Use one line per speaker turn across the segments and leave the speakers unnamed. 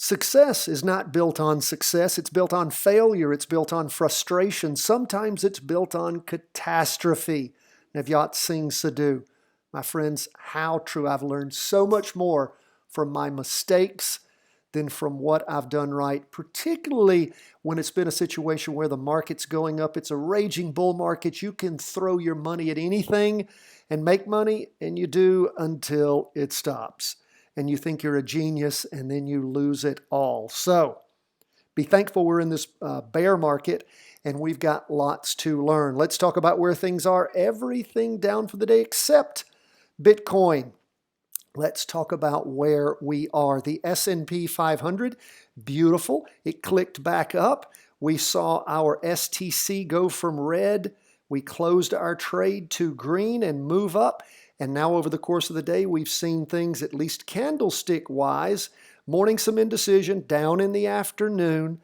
Success is not built on success. It's built on failure. It's built on frustration. Sometimes it's built on catastrophe. Navjot Singh Sidhu. My friends, how true. I've learned so much more from my mistakes than from what I've done right, particularly when it's been a situation where the market's going up. It's a raging bull market. You can throw your money at anything and make money, and you do until it stops. And you think you're a genius, and then you lose it all. So be thankful we're in this bear market, and we've got lots to learn. Let's talk about where things are. Everything down for the day except Bitcoin. Let's talk about where we are. The S&P 500, beautiful. It clicked back up. We saw our STC go from red. We closed our trade to green and move up. And now over the course of the day, we've seen things, at least candlestick-wise, morning some indecision, down in the afternoon,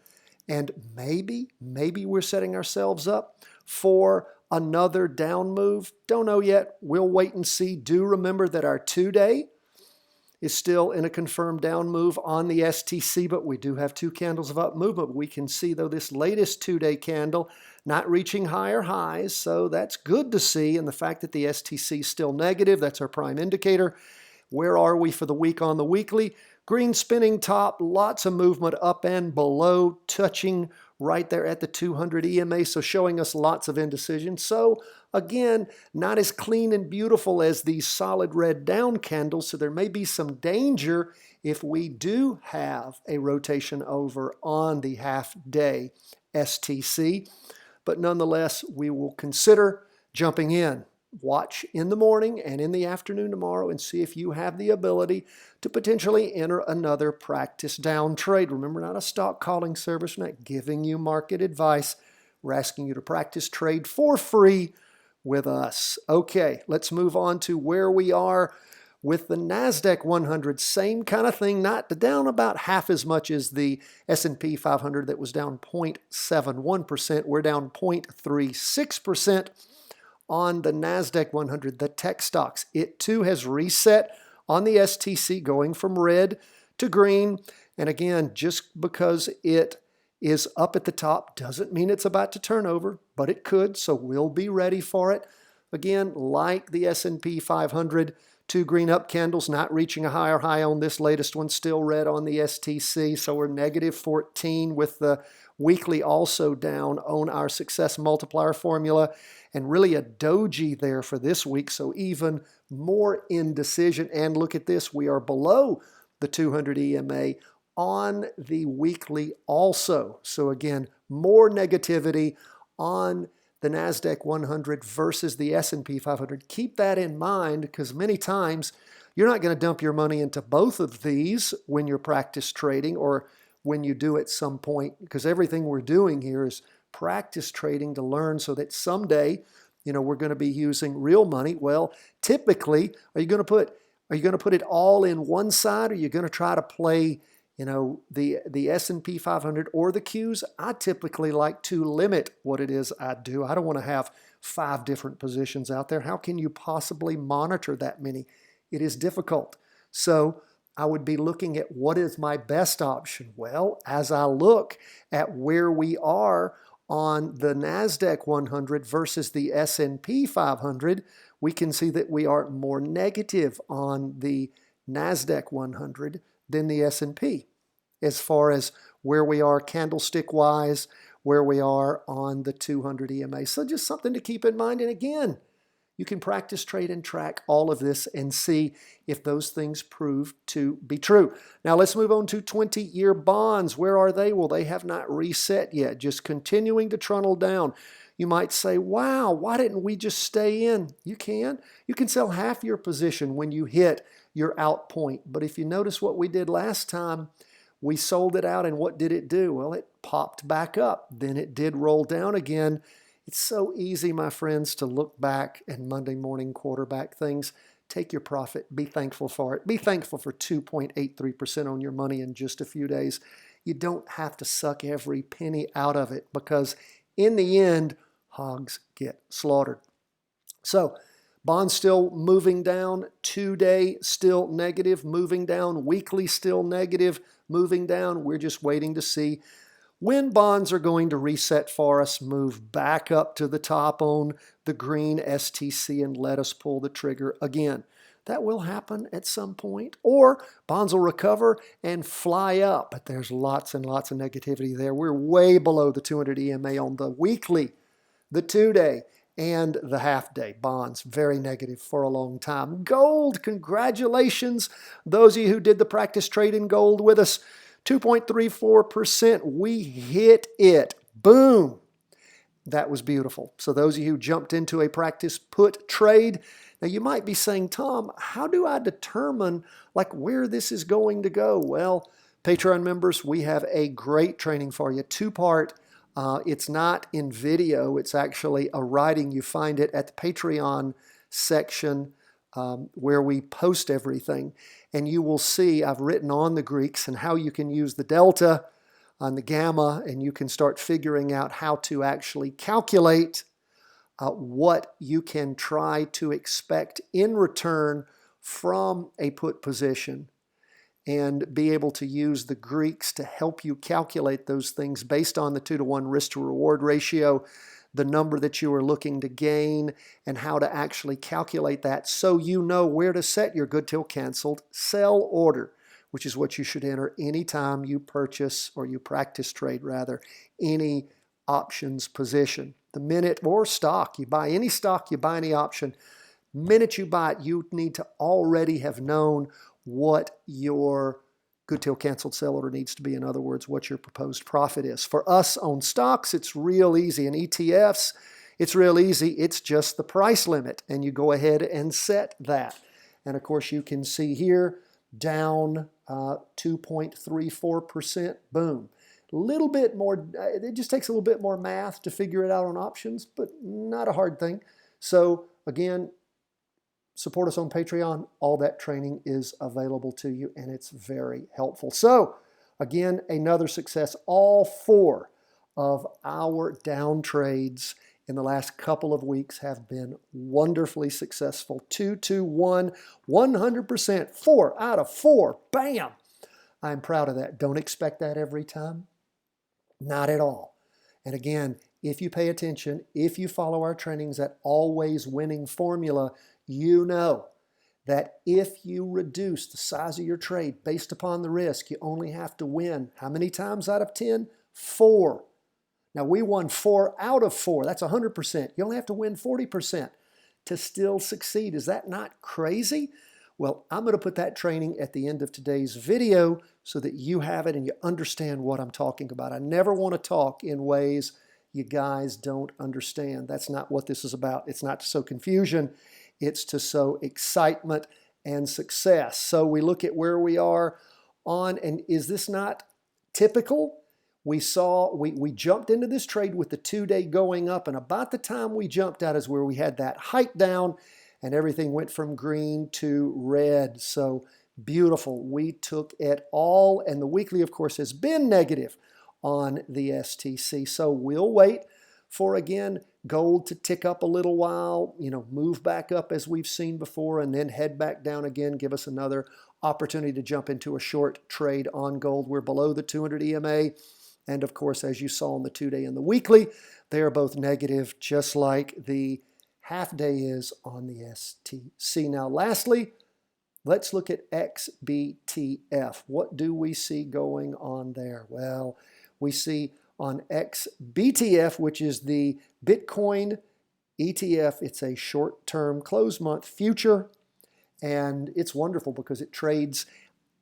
and maybe we're setting ourselves up for another down move. Don't know yet. We'll wait and see. Do remember that our 2-day is still in a confirmed down move on the STC, but we do have 2 candles of up movement. We can see, though, this latest 2-day candle not reaching higher highs, so that's good to see. And the fact that the STC is still negative, that's our prime indicator. Where are we for the week on the weekly? Green spinning top, lots of movement up and below, touching right there at the 200 EMA, so showing us lots of indecision. So again, not as clean and beautiful as these solid red down candles, so there may be some danger if we do have a rotation over on the half-day STC. But nonetheless, we will consider jumping in. Watch in the morning and in the afternoon tomorrow and see if you have the ability to potentially enter another practice down trade. Remember, not a stock calling service. We're not giving you market advice. We're asking you to practice trade for free with us. Okay, let's move on to where we are with the NASDAQ 100. Same kind of thing, not down about half as much as the S&P 500 that was down 0.71%. We're down 0.36%. On the NASDAQ 100, the tech stocks. It too has reset on the STC, going from red to green. And again, just because it is up at the top doesn't mean it's about to turn over, but it could, so we'll be ready for it. Again, like the S&P 500, 2 green up candles, not reaching a higher high on this latest one, still red on the STC, so we're negative 14 with the weekly also down on our success multiplier formula, and really a doji there for this week, so even more indecision. And look at this, we are below the 200 EMA on the weekly also. So again, more negativity on the NASDAQ 100 versus the S&P 500. Keep that in mind, because many times you're not going to dump your money into both of these when you're practice trading or when you do at some point, because everything we're doing here is practice trading to learn so that someday, we're going to be using real money. Well, typically, are you going to put it all in one side, or are you going to try to play the S&P 500 or the Qs? I typically like to limit what it is I do. I don't want to have 5 different positions out there. How can you possibly monitor that many? It is difficult. So I would be looking at what is my best option. Well, as I look at where we are on the NASDAQ 100 versus the S&P 500, we can see that we are more negative on the NASDAQ 100 than the S&P, as far as where we are candlestick-wise, where we are on the 200 EMA. So just something to keep in mind. And again, you can practice trade and track all of this and see if those things prove to be true. Now let's move on to 20-year bonds. Where are they? Well, they have not reset yet, just continuing to trundle down. You might say, wow, why didn't we just stay in? You can. You can sell half your position when you hit your out point. But if you notice what we did last time, we sold it out, and what did it do? Well, it popped back up. Then it did roll down again. It's so easy, my friends, to look back and Monday morning quarterback things. Take your profit. Be thankful for it. Be thankful for 2.83% on your money in just a few days. You don't have to suck every penny out of it, because in the end, hogs get slaughtered. So Bonds still moving down, 2-day still negative, moving down, weekly still negative, moving down. We're just waiting to see when bonds are going to reset for us, move back up to the top on the green STC and let us pull the trigger again. That will happen at some point. Or bonds will recover and fly up, but there's lots and lots of negativity there. We're way below the 200 EMA on the weekly, the 2-day, and the half-day bonds. Very negative for a long time. Gold, congratulations. Those of you who did the practice trade in gold with us, 2.34%. We hit it. Boom. That was beautiful. So those of you who jumped into a practice put trade, now you might be saying, Tom, how do I determine like where this is going to go? Well, Patreon members, we have a great training for you. Two-part. It's not in video. It's actually a writing. You find it at the Patreon section where we post everything. And you will see I've written on the Greeks and how you can use the delta and the gamma, and you can start figuring out how to actually calculate what you can try to expect in return from a put position, and be able to use the Greeks to help you calculate those things based on the 2-to-1 risk to reward ratio, the number that you are looking to gain, and how to actually calculate that so you know where to set your good till canceled sell order, which is what you should enter anytime you purchase, or you practice trade rather, any options position. The minute, or stock, you buy any stock, you buy any option, minute you buy it, you need to already have known what your good till canceled sell order needs to be. In other words, what your proposed profit is. For us on stocks, it's real easy. In ETFs, it's real easy. It's just the price limit, and you go ahead and set that. And of course, you can see here, down 2.34%, boom. A little bit more, it just takes a little bit more math to figure it out on options, but not a hard thing. So again, support us on Patreon. All that training is available to you, and it's very helpful. So again, another success. All 4 of our down trades in the last couple of weeks have been wonderfully successful. 2-to-1, 100%, 4 out of 4, bam! I'm proud of that. Don't expect that every time. Not at all. And again, if you pay attention, if you follow our trainings, that always winning formula, you know that if you reduce the size of your trade based upon the risk, you only have to win how many times out of 10? 4. Now, we won 4 out of 4. That's 100%. You only have to win 40% to still succeed. Is that not crazy? Well, I'm going to put that training at the end of today's video so that you have it and you understand what I'm talking about. I never want to talk in ways you guys don't understand. That's not what this is about. It's not to sow confusion. It's to sow excitement and success. So we look at where we are on, and is this not typical? We jumped into this trade with the 2-day going up, and about the time we jumped out is where we had that hike down and everything went from green to red. So beautiful. We took it all, and the weekly, of course, has been negative on the STC. So we'll wait for, again, gold to tick up a little while, move back up as we've seen before, and then head back down again, give us another opportunity to jump into a short trade on gold. We're below the 200 EMA. And of course, as you saw on the 2-day and the weekly, they are both negative, just like the half-day is on the STC. Now, lastly, let's look at XBTF. What do we see going on there? Well, we see on XBTF, which is the Bitcoin ETF, it's a short-term close-month future, and it's wonderful because it trades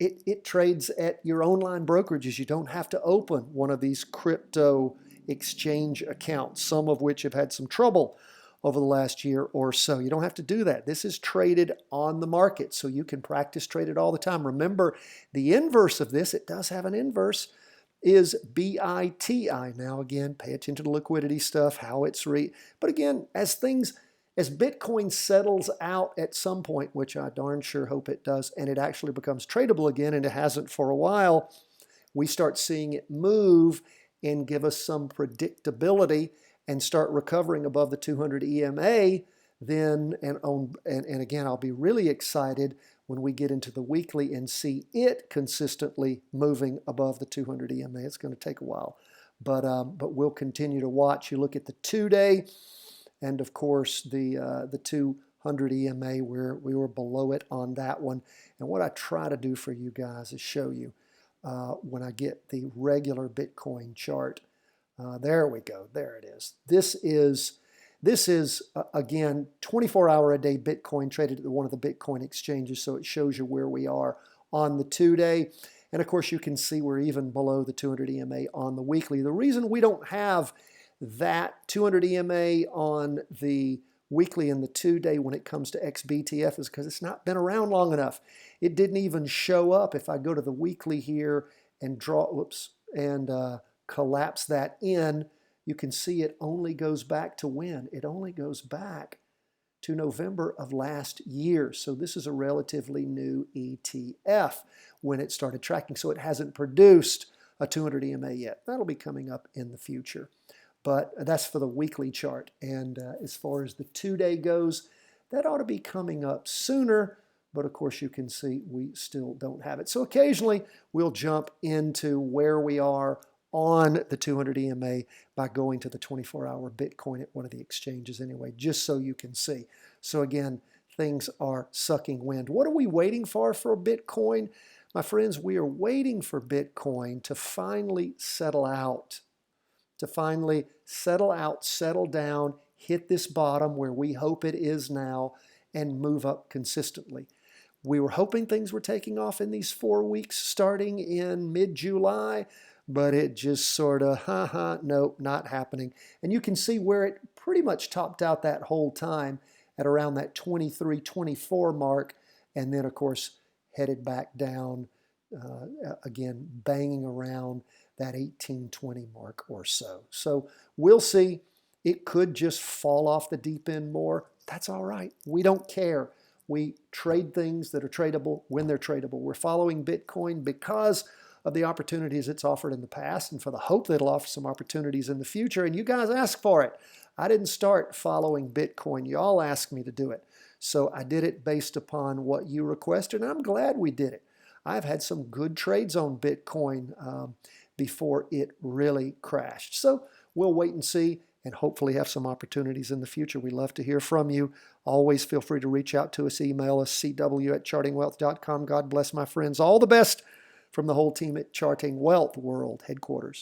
at your online brokerages. You don't have to open one of these crypto exchange accounts, some of which have had some trouble over the last year or so. You don't have to do that. This is traded on the market, so you can practice trade it all the time. Remember, the inverse of this, it does have an inverse, is BITI. Now again, pay attention to the liquidity stuff, how it's but again, as Bitcoin settles out at some point, which I darn sure hope it does, and it actually becomes tradable again, and it hasn't for a while, we start seeing it move and give us some predictability and start recovering above the 200 EMA, Then, and again, I'll be really excited when we get into the weekly and see it consistently moving above the 200 EMA. It's going to take a while, but we'll continue to watch. You look at the 2-day, and of course the 200 EMA, where we were below it on that one. And what I try to do for you guys is show you when I get the regular Bitcoin chart. There we go. There it is. This is again, 24-hour-a-day Bitcoin traded at one of the Bitcoin exchanges, so it shows you where we are on the 2-day. And of course, you can see we're even below the 200 EMA on the weekly. The reason we don't have that 200 EMA on the weekly and the 2-day when it comes to XBTF is because it's not been around long enough. It didn't even show up. If I go to the weekly here and collapse that in, you can see it only goes back to when? It only goes back to November of last year. So this is a relatively new ETF when it started tracking. So it hasn't produced a 200 EMA yet. That'll be coming up in the future. But that's for the weekly chart. And as far as the 2-day goes, that ought to be coming up sooner. But of course, you can see we still don't have it. So occasionally, we'll jump into where we are on the 200 EMA by going to the 24-hour Bitcoin at one of the exchanges anyway, just so you can see. So again, things are sucking wind. What are we waiting for Bitcoin? My friends, we are waiting for Bitcoin to finally settle out, settle down, hit this bottom where we hope it is now, and move up consistently. We were hoping things were taking off in these 4 weeks starting in mid-July, but it just sort of, nope, not happening. And you can see where it pretty much topped out that whole time at around that 23, 24 mark, and then, of course, headed back down, again, banging around that 18, 20 mark or so. So we'll see. It could just fall off the deep end more. That's all right. We don't care. We trade things that are tradable when they're tradable. We're following Bitcoin because of the opportunities it's offered in the past and for the hope that it'll offer some opportunities in the future. And you guys asked for it. I didn't start following Bitcoin. You all asked me to do it. So I did it based upon what you requested, and I'm glad we did it. I've had some good trades on Bitcoin before it really crashed. So we'll wait and see and hopefully have some opportunities in the future. We love to hear from you. Always feel free to reach out to us. Email us, cw@chartingwealth.com. God bless, my friends. All the best from the whole team at Charting Wealth World Headquarters.